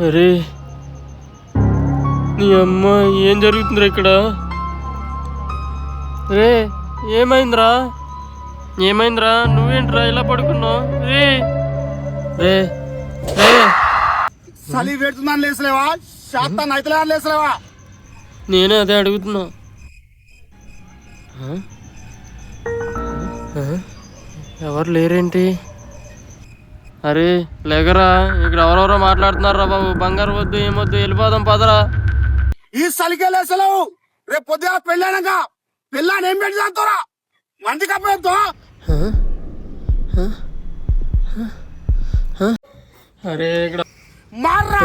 అరే నీ అమ్మ ఏం జరుగుతుందిరా ఇక్కడ? రే ఏమైందిరా? ఏమైందిరా? నువ్వేంట్రా ఇలా పడుకున్నావు? రే రే రే చలి పెడుతుందని లేసలేవా? శాతం అయితే లేసలేవా? నేనే అదే అడుగుతున్నా. ఎవరు లేరేంటి? అరే లేకరా, ఇక్కడ ఎవరెవరో మాట్లాడుతున్నారా బాబు. బంగారు వద్దు ఏమొద్దు, వెళ్ళిపోదాం పదరా. ఈ చలికే లేసలేవు. రేపు పొద్దుగా పెళ్ళాక పెళ్ళాన్ని ఏం పెట్టి చేస్తారా? మంది కప్పతో అరే ఇక్కడ మార్రా